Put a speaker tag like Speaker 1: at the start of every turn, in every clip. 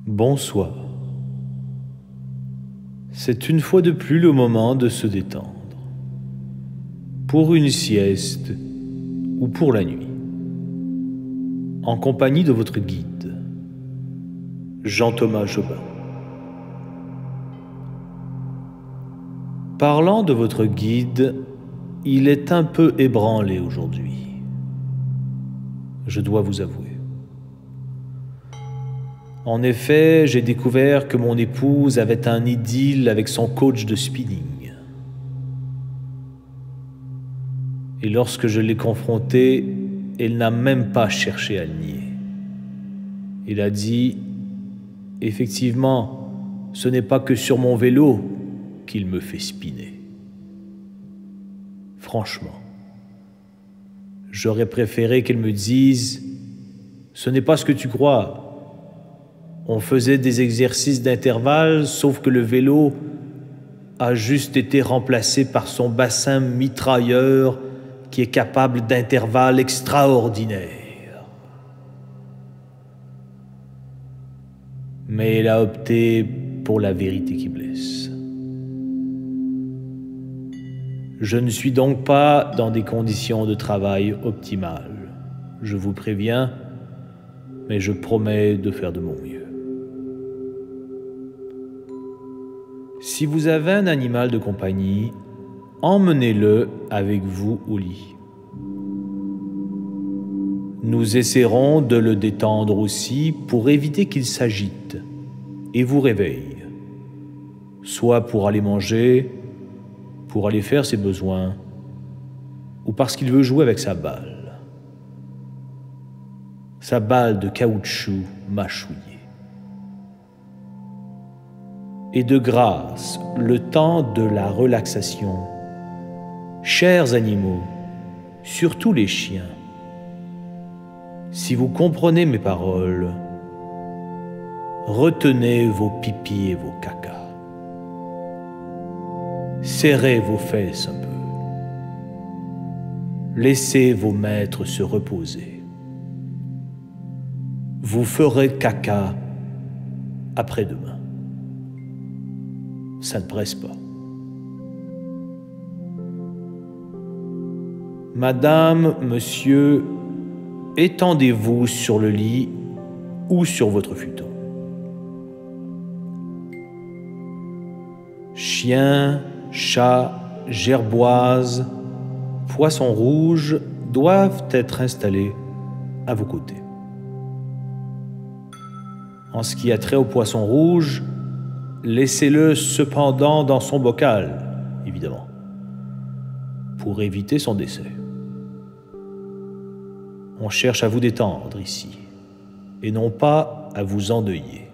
Speaker 1: Bonsoir. C'est une fois de plus le moment de se détendre. Pour une sieste ou pour la nuit. En compagnie de votre guide, Jean-Thomas Jobin. Parlant de votre guide, il est un peu ébranlé aujourd'hui. Je dois vous avouer. En effet, j'ai découvert que mon épouse avait un idylle avec son coach de spinning. Et lorsque je l'ai confrontée, elle n'a même pas cherché à le nier. Elle a dit « Effectivement, ce n'est pas que sur mon vélo qu'il me fait spinner. » Franchement, j'aurais préféré qu'elle me dise « Ce n'est pas ce que tu crois. On faisait des exercices d'intervalle, sauf que le vélo a juste été remplacé par son bassin mitrailleur qui est capable d'intervalles extraordinaires. » Mais elle a opté pour la vérité qui blesse. Je ne suis donc pas dans des conditions de travail optimales. Je vous préviens, mais je promets de faire de mon mieux. Si vous avez un animal de compagnie, emmenez-le avec vous au lit. Nous essaierons de le détendre aussi pour éviter qu'il s'agite et vous réveille, soit pour aller manger, pour aller faire ses besoins, ou parce qu'il veut jouer avec sa balle. Sa balle de caoutchouc mâchouillée. Et de grâce, le temps de la relaxation. Chers animaux, surtout les chiens, si vous comprenez mes paroles, retenez vos pipis et vos cacas. Serrez vos fesses un peu. Laissez vos maîtres se reposer. Vous ferez caca après-demain. Ça ne presse pas. Madame, monsieur, étendez-vous sur le lit ou sur votre futon. Chiens, chats, gerboises, poissons rouges doivent être installés à vos côtés. En ce qui a trait au poisson rouge, laissez-le cependant dans son bocal, évidemment, pour éviter son décès. On cherche à vous détendre ici, et non pas à vous endeuiller.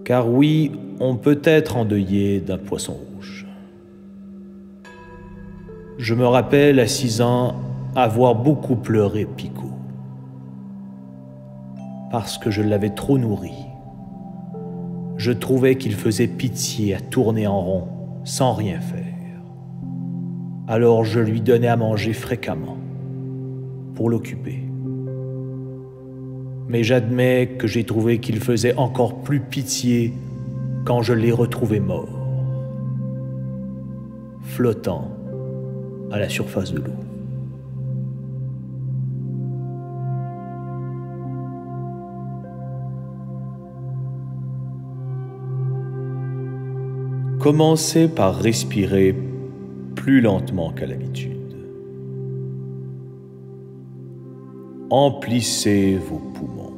Speaker 1: Car oui, on peut être endeuillé d'un poisson rouge. Je me rappelle à 6 ans avoir beaucoup pleuré Pico, parce que je l'avais trop nourri. Je trouvais qu'il faisait pitié à tourner en rond sans rien faire. Alors je lui donnais à manger fréquemment pour l'occuper. Mais j'admets que j'ai trouvé qu'il faisait encore plus pitié quand je l'ai retrouvé mort, flottant à la surface de l'eau. Commencez par respirer plus lentement qu'à l'habitude. Emplissez vos poumons.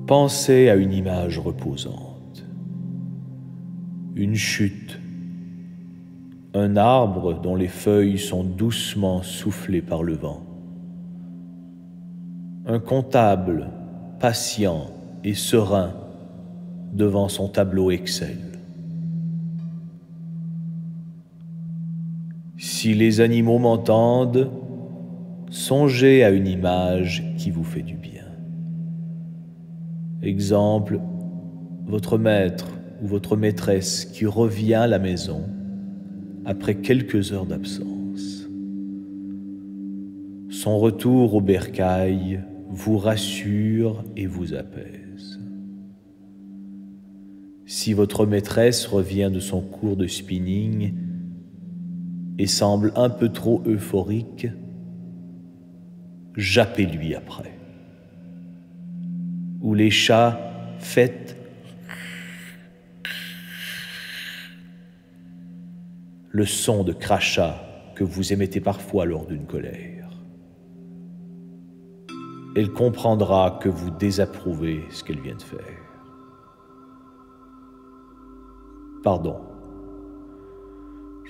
Speaker 1: Pensez à une image reposante. Une chute. Un arbre dont les feuilles sont doucement soufflées par le vent. Un comptable patient et serein devant son tableau Excel. Si les animaux m'entendent, songez à une image qui vous fait du bien. Exemple, votre maître ou votre maîtresse qui revient à la maison après quelques heures d'absence. Son retour au bercail vous rassure et vous apaise. Si votre maîtresse revient de son cours de spinning et semble un peu trop euphorique, jappez-lui après. Ou les chats, faites le son de crachat que vous émettez parfois lors d'une colère. Elle comprendra que vous désapprouvez ce qu'elle vient de faire. Pardon,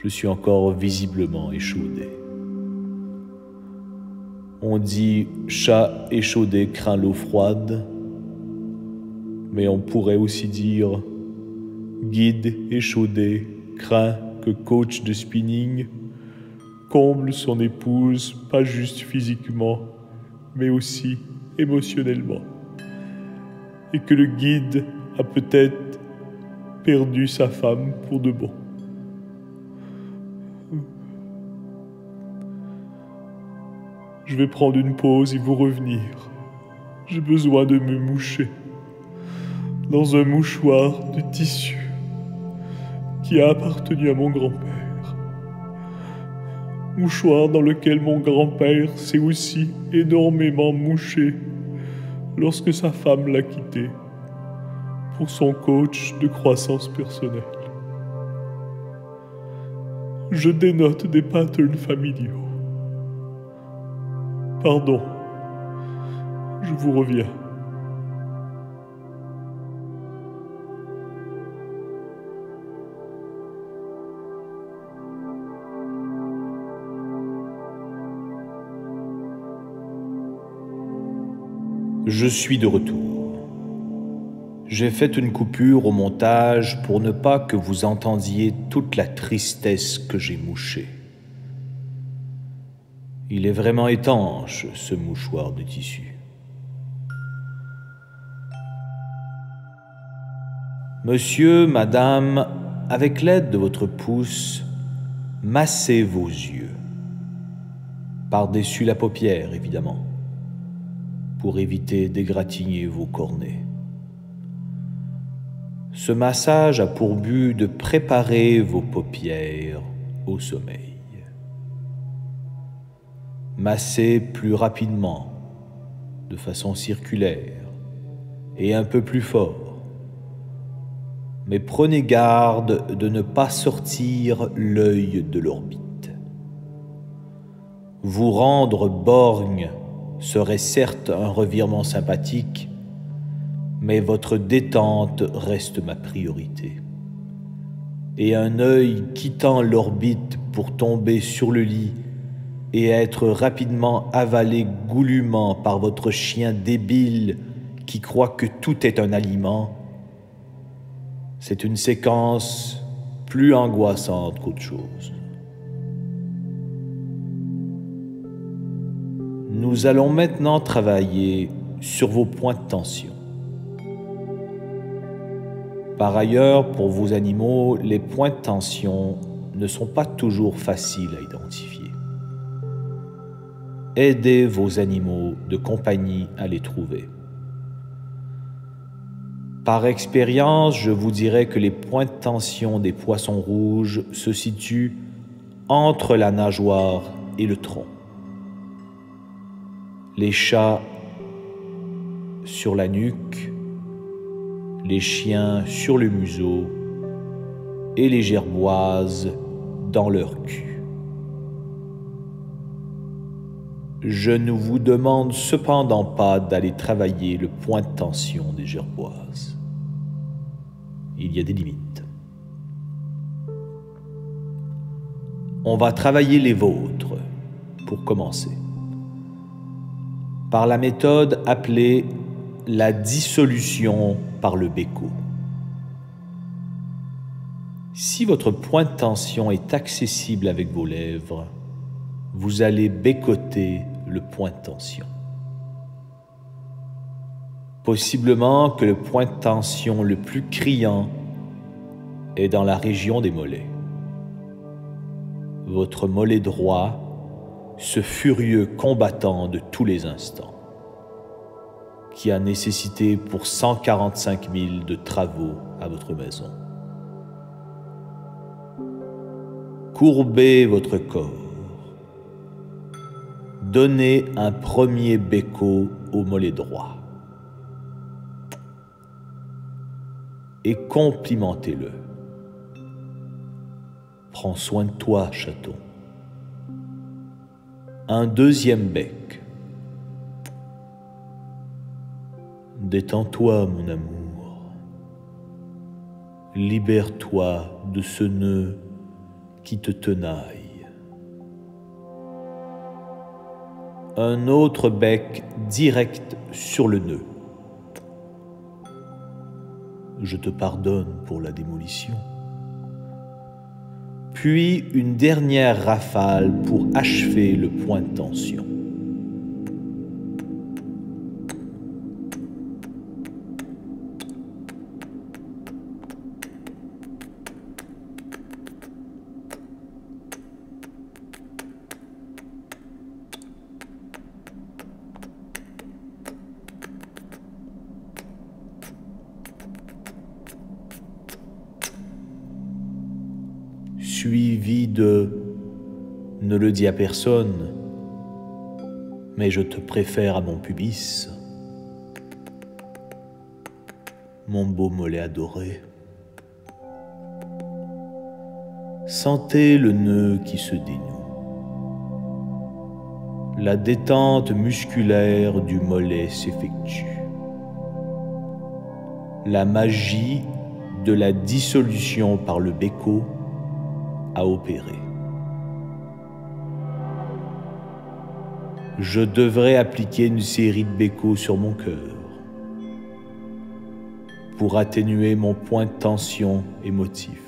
Speaker 1: je suis encore visiblement échaudé. On dit « chat échaudé craint l'eau froide », mais on pourrait aussi dire « guide échaudé craint que coach de spinning comble son épouse, pas juste physiquement, mais aussi émotionnellement, et que le guide a peut-être perdu sa femme pour de bon. » Je vais prendre une pause et vous revenir. J'ai besoin de me moucher dans un mouchoir de tissu qui a appartenu à mon grand-père. Mouchoir dans lequel mon grand-père s'est aussi énormément mouché lorsque sa femme l'a quitté pour son coach de croissance personnelle. Je dénote des patterns familiaux. Pardon, je vous reviens. Je suis de retour. J'ai fait une coupure au montage pour ne pas que vous entendiez toute la tristesse que j'ai mouchée. Il est vraiment étanche, ce mouchoir de tissu. Monsieur, madame, avec l'aide de votre pouce, massez vos yeux. Par-dessus la paupière, évidemment, pour éviter d'égratigner vos cornets. Ce massage a pour but de préparer vos paupières au sommeil. Massez plus rapidement, de façon circulaire et un peu plus fort. Mais prenez garde de ne pas sortir l'œil de l'orbite. Vous rendre borgne serait certes un revirement sympathique, mais votre détente reste ma priorité. Et un œil quittant l'orbite pour tomber sur le lit et être rapidement avalé goulûment par votre chien débile qui croit que tout est un aliment, c'est une séquence plus angoissante qu'autre chose. Nous allons maintenant travailler sur vos points de tension. Par ailleurs, pour vos animaux, les points de tension ne sont pas toujours faciles à identifier. Aidez vos animaux de compagnie à les trouver. Par expérience, je vous dirais que les points de tension des poissons rouges se situent entre la nageoire et le tronc. Les chats sur la nuque, les chiens sur le museau et les gerboises dans leur cul. Je ne vous demande cependant pas d'aller travailler le point de tension des gerboises. Il y a des limites. On va travailler les vôtres, pour commencer, par la méthode appelée la dissolution par le béco. Si votre point de tension est accessible avec vos lèvres, vous allez bécoter le point de tension. Possiblement que le point de tension le plus criant est dans la région des mollets. Votre mollet droit, ce furieux combattant de tous les instants. qui a nécessité pour 145 000 de travaux à votre maison. Courbez votre corps. Donnez un premier béco au mollet droit. Et complimentez-le. Prends soin de toi, chaton. Un deuxième bec. Détends-toi, mon amour. Libère-toi de ce nœud qui te tenaille. Un autre bec direct sur le nœud. Je te pardonne pour la démolition. Puis une dernière rafale pour achever le point de tension. Suivi de « Ne le dis à personne, mais je te préfère à mon pubis, mon beau mollet adoré. » Sentez le nœud qui se dénoue, la détente musculaire du mollet s'effectue. La magie de la dissolution par le béco à opérer. Je devrais appliquer une série de bécos sur mon cœur pour atténuer mon point de tension émotif.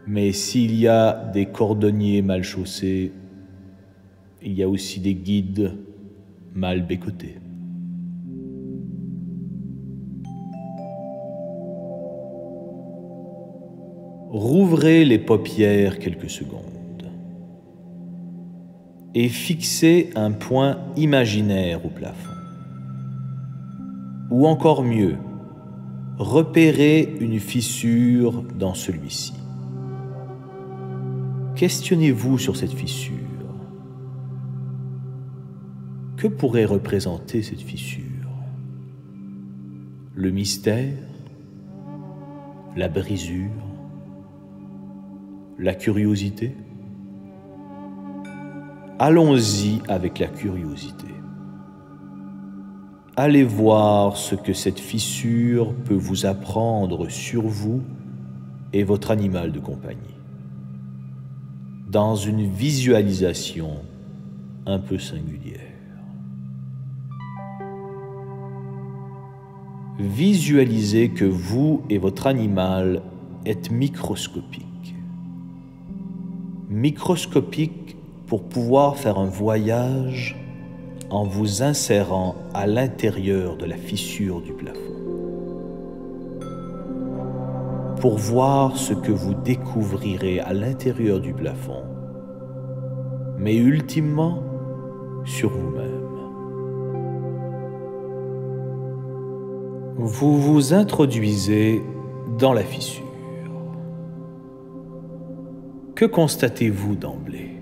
Speaker 1: Mais s'il y a des cordonniers mal chaussés, il y a aussi des guides mal bécotés. Rouvrez les paupières quelques secondes et fixez un point imaginaire au plafond. Ou encore mieux, repérez une fissure dans celui-ci. Questionnez-vous sur cette fissure. Que pourrait représenter cette fissure? Le mystère? La brisure? La curiosité? Allons-y avec la curiosité. Allez voir ce que cette fissure peut vous apprendre sur vous et votre animal de compagnie, dans une visualisation un peu singulière. Visualisez que vous et votre animal êtes microscopiques. Microscopique pour pouvoir faire un voyage en vous insérant à l'intérieur de la fissure du plafond. Pour voir ce que vous découvrirez à l'intérieur du plafond, mais ultimement sur vous-même. Vous vous introduisez dans la fissure. Que constatez-vous d'emblée?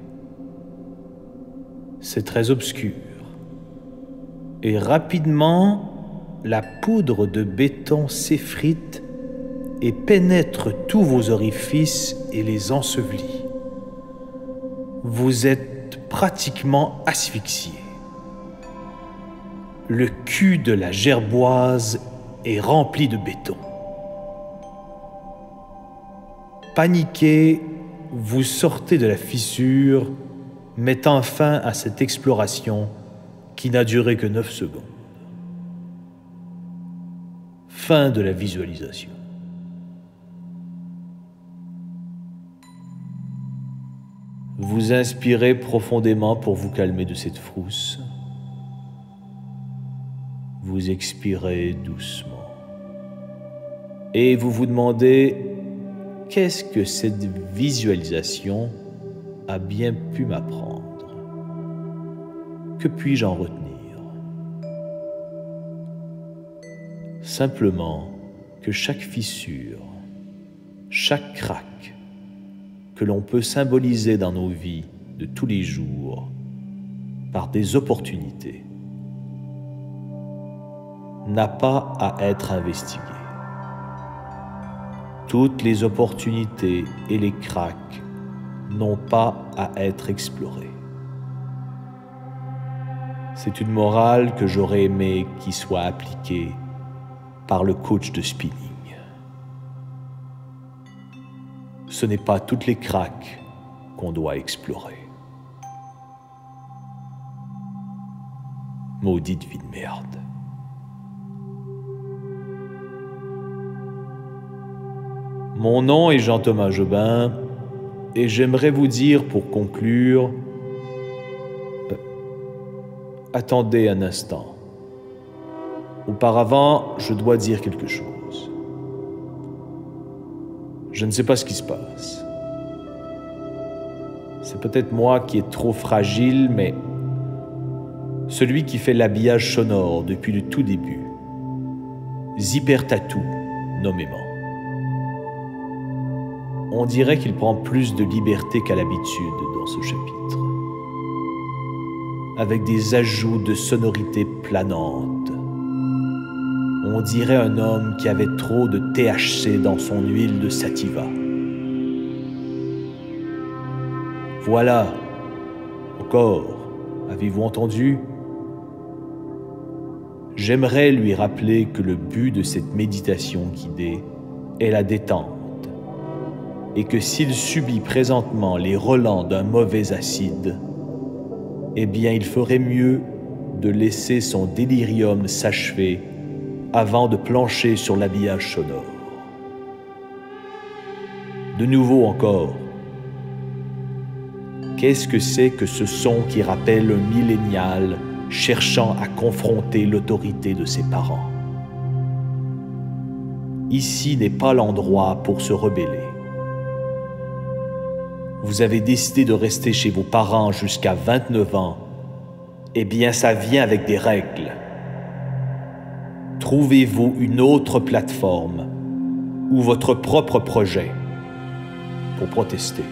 Speaker 1: C'est très obscur. Et rapidement, la poudre de béton s'effrite et pénètre tous vos orifices et les ensevelit. Vous êtes pratiquement asphyxié. Le cul de la gerboise est rempli de béton. Paniqué, vous sortez de la fissure, mettant fin à cette exploration qui n'a duré que 9 secondes. Fin de la visualisation. Vous inspirez profondément pour vous calmer de cette frousse. Vous expirez doucement. Et vous vous demandez qu'est-ce que cette visualisation a bien pu m'apprendre? Que puis-je en retenir? simplement que chaque fissure, chaque craque que l'on peut symboliser dans nos vies de tous les jours par des opportunités n'a pas à être investiguée. Toutes les opportunités et les craques n'ont pas à être explorées. C'est une morale que j'aurais aimé qui soit appliquée par le coach de spinning. Ce n'est pas toutes les craques qu'on doit explorer. Maudite vie de merde. Mon nom est Jean-Thomas Jobin et j'aimerais vous dire pour conclure... Attendez un instant. Auparavant, je dois dire quelque chose. Je ne sais pas ce qui se passe. C'est peut-être moi qui est trop fragile, mais celui qui fait l'habillage sonore depuis le tout début, Zipper Tattoo, nommément. On dirait qu'il prend plus de liberté qu'à l'habitude dans ce chapitre, avec des ajouts de sonorités planantes. On dirait un homme qui avait trop de THC dans son huile de sativa. Voilà, encore, avez-vous entendu? J'aimerais lui rappeler que le but de cette méditation guidée est la détente, et que s'il subit présentement les relents d'un mauvais acide, eh bien il ferait mieux de laisser son délirium s'achever avant de plancher sur l'habillage sonore. De nouveau encore, qu'est-ce que c'est que ce son qui rappelle un millénial cherchant à confronter l'autorité de ses parents? Ici n'est pas l'endroit pour se rebeller. Vous avez décidé de rester chez vos parents jusqu'à 29 ans, eh bien ça vient avec des règles. Trouvez-vous une autre plateforme ou votre propre projet pour protester.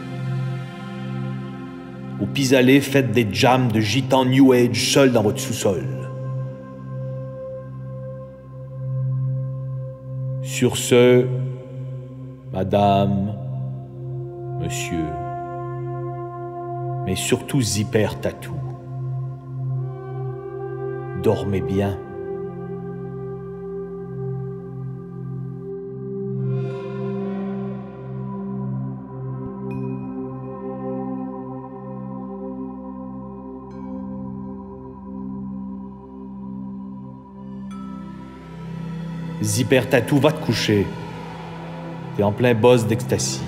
Speaker 1: Au pis-aller, faites des jams de gitans New Age seuls dans votre sous-sol. Sur ce, madame, monsieur, mais surtout Zipper Tattoo, dormez bien. Zipper Tattoo, va te coucher. T'es en plein boss d'ecstasy.